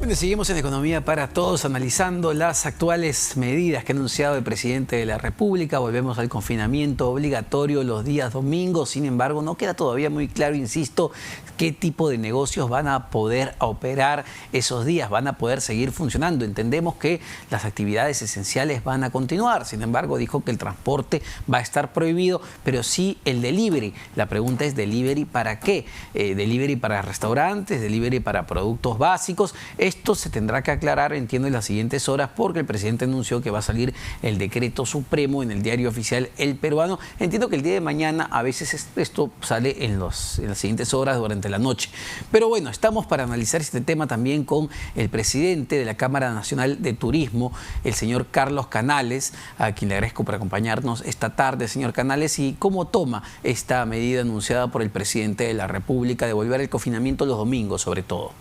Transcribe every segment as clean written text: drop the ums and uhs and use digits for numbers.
Bueno, seguimos en Economía para Todos analizando las actuales medidas que ha anunciado el presidente de la República. Volvemos al confinamiento obligatorio los días domingos. Sin embargo, no queda todavía muy claro, insisto, qué tipo de negocios van a poder operar esos días, van a poder seguir funcionando. Entendemos que las actividades esenciales van a continuar. Sin embargo, dijo que el transporte va a estar prohibido, pero sí el delivery. La pregunta es, ¿delivery para qué? Delivery para restaurantes, delivery para productos básicos. Esto se tendrá que aclarar, entiendo, en las siguientes horas, porque el presidente anunció que va a salir el decreto supremo en el diario oficial El Peruano. Entiendo que el día de mañana, a veces esto sale en las siguientes horas, durante la noche. Pero bueno, estamos para analizar este tema también con el presidente de la Cámara Nacional de Turismo, el señor Carlos Canales, a quien le agradezco por acompañarnos esta tarde, señor Canales, y cómo toma esta medida anunciada por el presidente de la República de volver al confinamiento los domingos, sobre todo.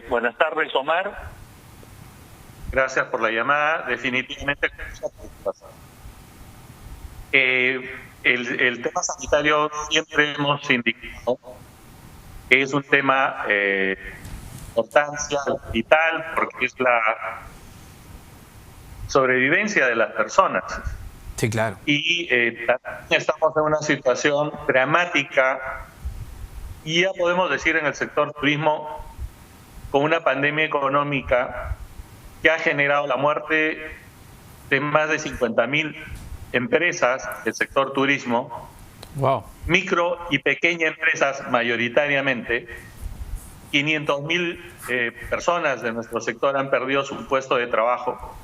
Buenas tardes, Omar. Gracias por la llamada. Definitivamente el tema sanitario siempre hemos indicado que es un tema de importancia vital, porque es la sobrevivencia de las personas. Sí, claro. Y estamos en una situación dramática, y ya podemos decir en el sector turismo, con una pandemia económica que ha generado la muerte de más de 50.000 empresas del sector turismo, Wow. Micro y pequeña empresas mayoritariamente. 500.000 personas de nuestro sector han perdido su puesto de trabajo.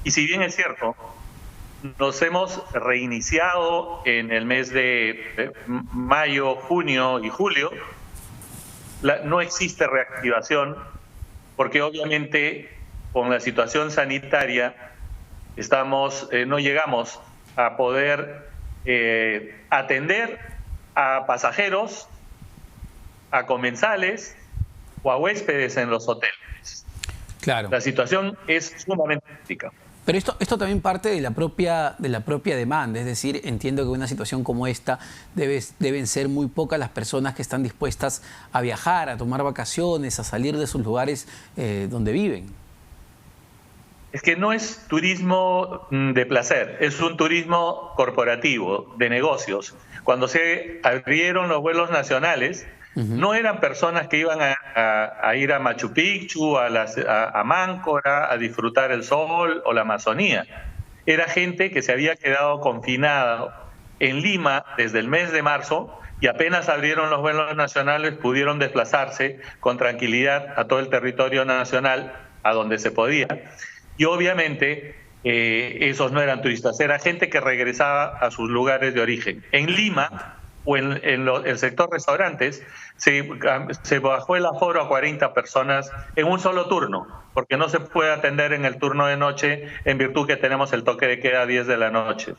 Y si bien es cierto, nos hemos reiniciado en el mes de mayo, junio y julio, no existe reactivación, porque obviamente con la situación sanitaria no llegamos a poder atender a pasajeros, a comensales o a huéspedes en los hoteles. Claro. La situación es sumamente crítica. Pero esto también parte de la propia demanda, es decir, entiendo que en una situación como esta deben ser muy pocas las personas que están dispuestas a viajar, a tomar vacaciones, a salir de sus lugares donde viven. Es que no es turismo de placer, es un turismo corporativo, de negocios. Cuando se abrieron los vuelos nacionales, no eran personas que iban a ir a Machu Picchu, a Máncora, a disfrutar el sol o la Amazonía. Era gente que se había quedado confinada en Lima desde el mes de marzo, y apenas abrieron los vuelos nacionales pudieron desplazarse con tranquilidad a todo el territorio nacional, a donde se podía. Y obviamente esos no eran turistas, era gente que regresaba a sus lugares de origen. En Lima o en el sector restaurantes se bajó el aforo a 40 personas en un solo turno, porque no se puede atender en el turno de noche en virtud que tenemos el toque de queda a 10 de la noche.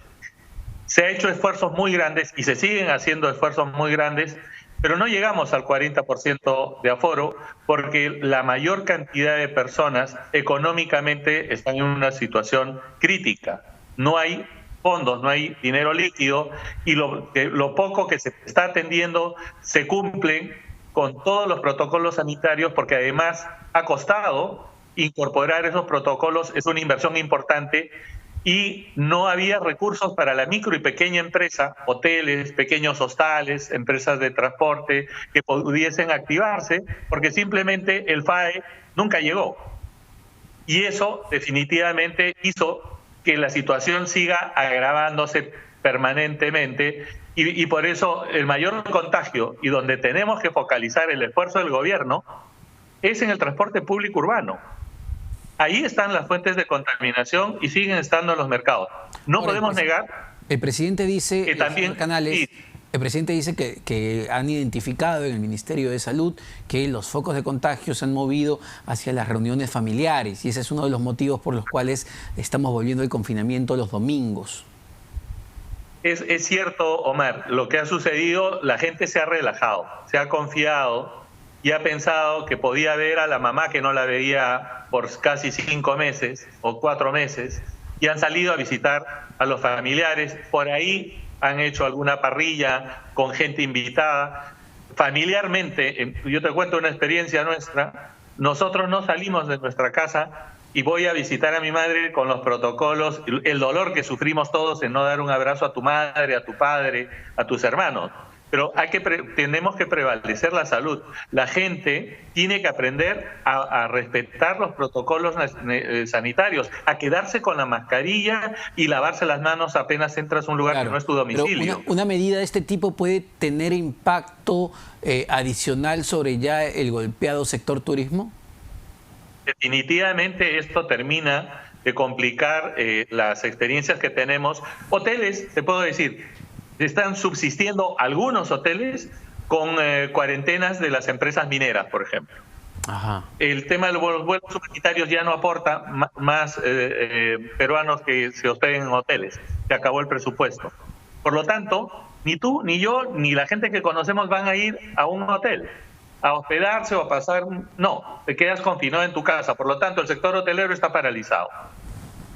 Se ha hecho esfuerzos muy grandes y se siguen haciendo esfuerzos muy grandes, pero no llegamos al 40% de aforo, porque la mayor cantidad de personas económicamente están en una situación crítica. No hay fondos, no hay dinero líquido, y lo poco que se está atendiendo se cumplen con todos los protocolos sanitarios, porque además ha costado incorporar esos protocolos, es una inversión importante, y no había recursos para la micro y pequeña empresa, hoteles, pequeños hostales, empresas de transporte que pudiesen activarse, porque simplemente el FAE nunca llegó. Y eso definitivamente hizo que la situación siga agravándose permanentemente, y por eso el mayor contagio, y donde tenemos que focalizar el esfuerzo del gobierno, es en el transporte público urbano. Ahí están las fuentes de contaminación y siguen estando en los mercados. No podemos negar. El presidente dice, que también, Canales, sí. El presidente dice que han identificado en el Ministerio de Salud que los focos de contagio se han movido hacia las reuniones familiares, y ese es uno de los motivos por los cuales estamos volviendo al confinamiento los domingos. Es cierto, Omar, lo que ha sucedido, la gente se ha relajado, se ha confiado y ha pensado que podía ver a la mamá que no la veía por casi 5 meses o 4 meses, y han salido a visitar a los familiares. Por ahí han hecho alguna parrilla con gente invitada, familiarmente, yo te cuento una experiencia nuestra, nosotros no salimos de nuestra casa y voy a visitar a mi madre con los protocolos, el dolor que sufrimos todos en no dar un abrazo a tu madre, a tu padre, a tus hermanos. Pero tenemos que prevalecer la salud. La gente tiene que aprender a respetar los protocolos sanitarios, a quedarse con la mascarilla y lavarse las manos apenas entras a un lugar que no es tu domicilio. Pero una medida de este tipo puede tener impacto adicional sobre ya el golpeado sector turismo. Definitivamente esto termina de complicar las experiencias que tenemos. Hoteles, te puedo decir, están subsistiendo algunos hoteles con cuarentenas de las empresas mineras, por ejemplo. Ajá. El tema de los vuelos humanitarios ya no aporta más peruanos que se hospeden en hoteles. Se acabó el presupuesto. Por lo tanto, ni tú, ni yo, ni la gente que conocemos van a ir a un hotel a hospedarse o a pasar. No, te quedas confinado en tu casa. Por lo tanto, el sector hotelero está paralizado.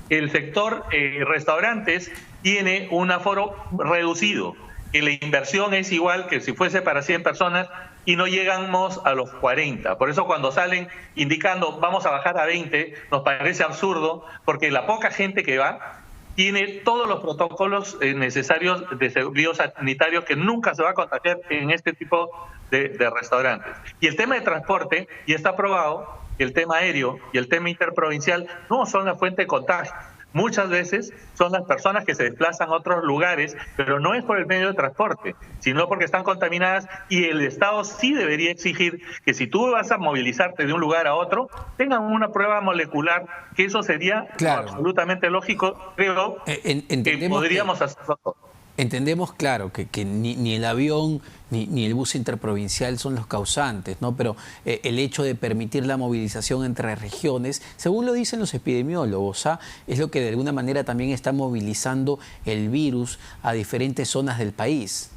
El sector restaurantes tiene un aforo reducido, que la inversión es igual que si fuese para 100 personas y no llegamos a los 40. Por eso cuando salen indicando vamos a bajar a 20, nos parece absurdo, porque la poca gente que va tiene todos los protocolos necesarios de biosanitarios que nunca se va a contagiar en este tipo de restaurantes. Y el tema de transporte, y está probado, el tema aéreo y el tema interprovincial no son la fuente de contagio. Muchas veces son las personas que se desplazan a otros lugares, pero no es por el medio de transporte, sino porque están contaminadas, y el Estado sí debería exigir que si tú vas a movilizarte de un lugar a otro, tengan una prueba molecular, que eso sería absolutamente lógico, creo, que podríamos hacerlo todo. Entendemos, claro, que ni el avión ni el bus interprovincial son los causantes, ¿no? Pero el hecho de permitir la movilización entre regiones, según lo dicen los epidemiólogos, es lo que de alguna manera también está movilizando el virus a diferentes zonas del país.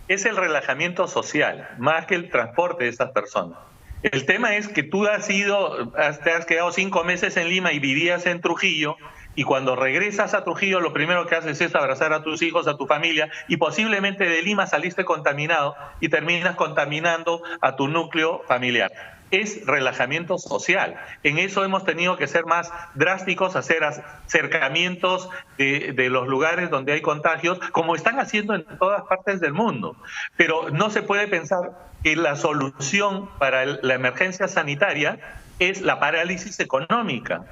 Es el relajamiento social, más que el transporte de estas personas. El tema es que tú te has quedado 5 meses en Lima y vivías en Trujillo, y cuando regresas a Trujillo lo primero que haces es abrazar a tus hijos, a tu familia, y posiblemente de Lima saliste contaminado y terminas contaminando a tu núcleo familiar. Es relajamiento social. En eso hemos tenido que ser más drásticos, hacer acercamiemientos de los lugares donde hay contagios, como están haciendo en todas partes del mundo. Pero no se puede pensar que la solución para la emergencia sanitaria es la parálisis económica.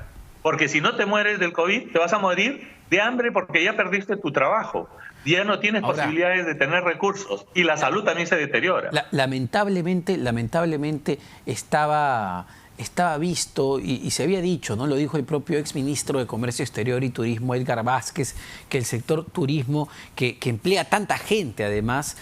Porque si no te mueres del COVID, te vas a morir de hambre porque ya perdiste tu trabajo. Ya no tienes posibilidades de tener recursos y la salud también se deteriora. Lamentablemente estaba visto y se había dicho, ¿no? Lo dijo el propio exministro de Comercio Exterior y Turismo, Edgar Vázquez, que el sector turismo, que emplea tanta gente además,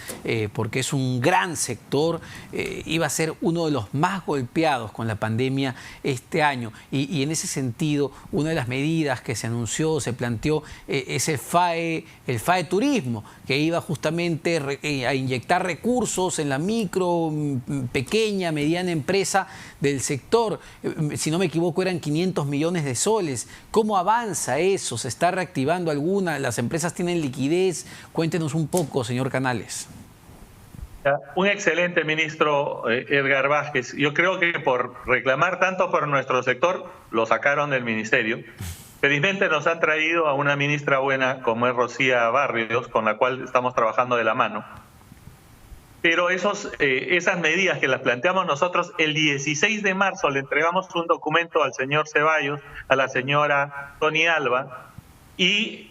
porque es un gran sector, iba a ser uno de los más golpeados con la pandemia este año. Y en ese sentido, una de las medidas que se anunció, se planteó, es el FAE Turismo, que iba justamente a inyectar recursos en la micro, pequeña, mediana empresa del sector. Si no me equivoco, eran 500 millones de soles. ¿Cómo avanza eso? ¿Se está reactivando alguna? ¿Las empresas tienen liquidez? Cuéntenos un poco, señor Canales. Un excelente ministro, Edgar Vázquez. Yo creo que por reclamar tanto por nuestro sector, lo sacaron del ministerio. Felizmente nos han traído a una ministra buena como es Rocía Barrios, con la cual estamos trabajando de la mano. Pero esas medidas que las planteamos nosotros, el 16 de marzo le entregamos un documento al señor Ceballos, a la señora Tony Alba, y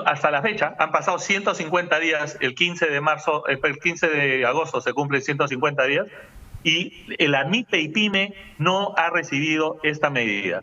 hasta la fecha han pasado 150 días, el 15 de agosto se cumplen 150 días, y la MIPE y PYME no ha recibido esta medida.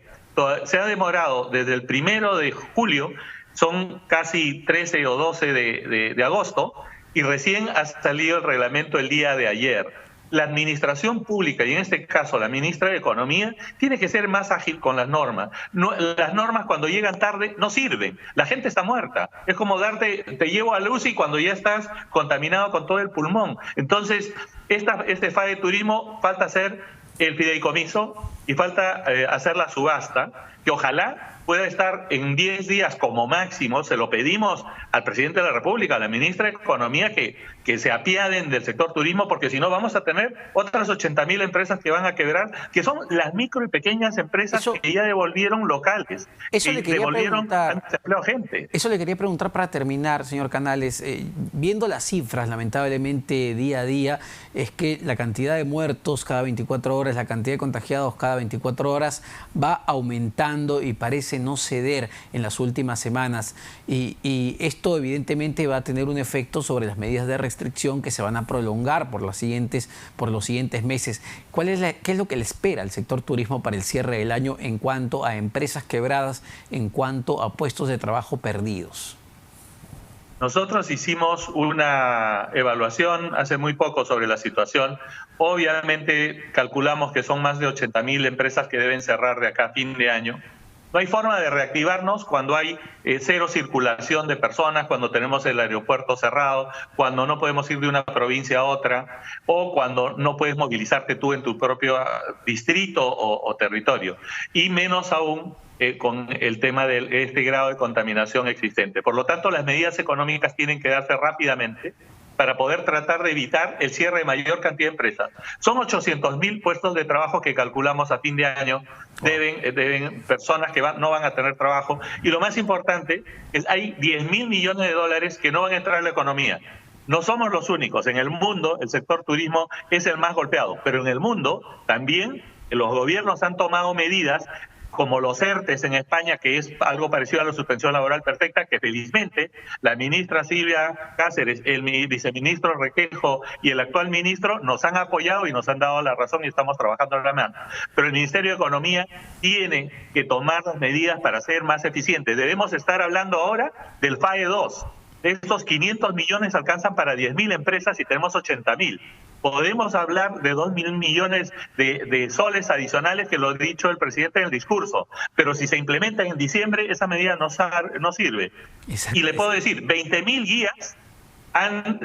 Se ha demorado desde el 1 de julio, son casi 13 o 12 de agosto, y recién ha salido el reglamento el día de ayer. La administración pública, y en este caso la ministra de Economía, tiene que ser más ágil con las normas. Las normas cuando llegan tarde no sirven. La gente está muerta. Es como te llevo a UCI cuando ya estás contaminado con todo el pulmón. Entonces, este FAE Turismo falta hacer el fideicomiso y falta hacer la subasta, que ojalá pueda estar en 10 días como máximo. Se lo pedimos al presidente de la República, a la ministra de Economía, que se apiaden del sector turismo, porque si no vamos a tener otras 80.000 empresas que van a quebrar, que son las micro y pequeñas empresas que ya devolvieron locales, eso le quería devolvieron a gente. Eso le quería preguntar para terminar, señor Canales. Viendo las cifras, lamentablemente, día a día, es que la cantidad de muertos cada 24 horas, la cantidad de contagiados cada 24 horas va aumentando y parece no ceder en las últimas semanas. Y esto evidentemente va a tener un efecto sobre las medidas de restricción que se van a prolongar por los siguientes meses. ¿Qué es lo que le espera al sector turismo para el cierre del año en cuanto a empresas quebradas, en cuanto a puestos de trabajo perdidos? Nosotros hicimos una evaluación hace muy poco sobre la situación. Obviamente calculamos que son más de 80.000 empresas que deben cerrar de acá a fin de año. No hay forma de reactivarnos cuando hay cero circulación de personas, cuando tenemos el aeropuerto cerrado, cuando no podemos ir de una provincia a otra, o cuando no puedes movilizarte tú en tu propio distrito o territorio. Y menos aún con el tema de este grado de contaminación existente. Por lo tanto, las medidas económicas tienen que darse rápidamente para poder tratar de evitar el cierre de mayor cantidad de empresas. Son 800.000 puestos de trabajo que calculamos a fin de año, deben personas que no van a tener trabajo. Y lo más importante es que hay 10.000 millones de dólares que no van a entrar en la economía. No somos los únicos. En el mundo, el sector turismo es el más golpeado, pero en el mundo también los gobiernos han tomado medidas como los ERTES en España, que es algo parecido a la suspensión laboral perfecta, que felizmente la ministra Silvia Cáceres, el viceministro Requejo y el actual ministro nos han apoyado y nos han dado la razón y estamos trabajando en la mano. Pero el Ministerio de Economía tiene que tomar las medidas para ser más eficiente. Debemos estar hablando ahora del FAE 2. Estos 500 millones alcanzan para 10.000 empresas y tenemos 80.000. Podemos hablar de 2.000 millones de soles adicionales, que lo ha dicho el presidente en el discurso, pero si se implementa en diciembre, esa medida no sirve. Y le puedo decir, 20.000 guías han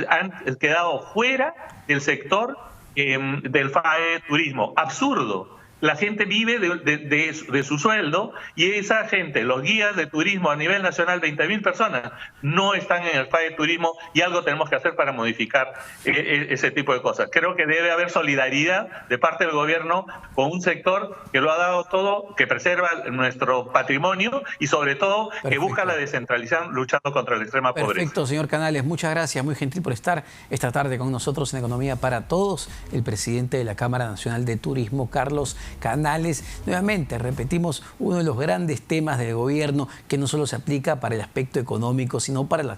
quedado fuera del sector del FAE Turismo. Absurdo. La gente vive de su sueldo y esa gente, los guías de turismo a nivel nacional, 20.000 personas, no están en el FAE Turismo y algo tenemos que hacer para modificar ese tipo de cosas. Creo que debe haber solidaridad de parte del gobierno con un sector que lo ha dado todo, que preserva nuestro patrimonio y sobre todo que busca la descentralización luchando contra la extrema pobreza. Perfecto, señor Canales. Muchas gracias. Muy gentil por estar esta tarde con nosotros en Economía para Todos. El presidente de la Cámara Nacional de Turismo, Carlos Canales. Nuevamente, repetimos, uno de los grandes temas del gobierno que no solo se aplica para el aspecto económico, sino para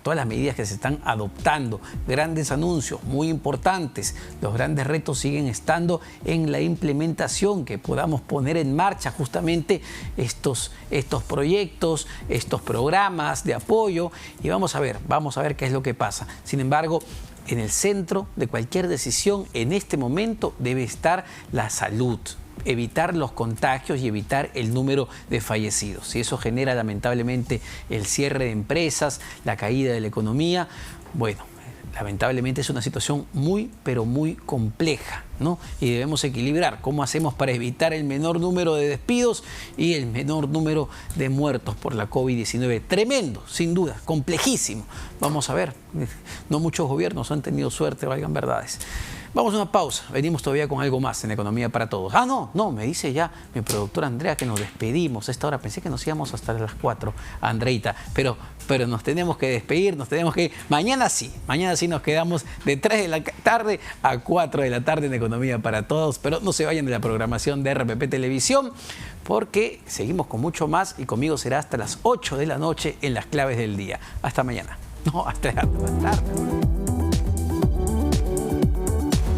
todas las medidas que se están adoptando. Grandes anuncios, muy importantes. Los grandes retos siguen estando en la implementación, que podamos poner en marcha justamente estos proyectos, estos programas de apoyo y vamos a ver qué es lo que pasa. Sin embargo, en el centro de cualquier decisión en este momento debe estar la salud, evitar los contagios y evitar el número de fallecidos. Y eso genera lamentablemente el cierre de empresas, la caída de la economía. Bueno, lamentablemente es una situación muy, pero muy compleja, ¿no? Y debemos equilibrar cómo hacemos para evitar el menor número de despidos y el menor número de muertos por la COVID-19. Tremendo, sin duda, complejísimo. Vamos a ver, no muchos gobiernos han tenido suerte, valgan verdades. Vamos a una pausa, venimos todavía con algo más en Economía para Todos. No, me dice ya mi productora Andrea que nos despedimos a esta hora. Pensé que nos íbamos hasta las 4, Andreita, pero nos tenemos que despedir, nos tenemos que ir. Mañana sí nos quedamos de 3 de la tarde a 4 de la tarde en Economía para Todos, pero no se vayan de la programación de RPP Televisión, porque seguimos con mucho más y conmigo será hasta las 8 de la noche en Las Claves del Día. Hasta mañana. No, hasta la tarde.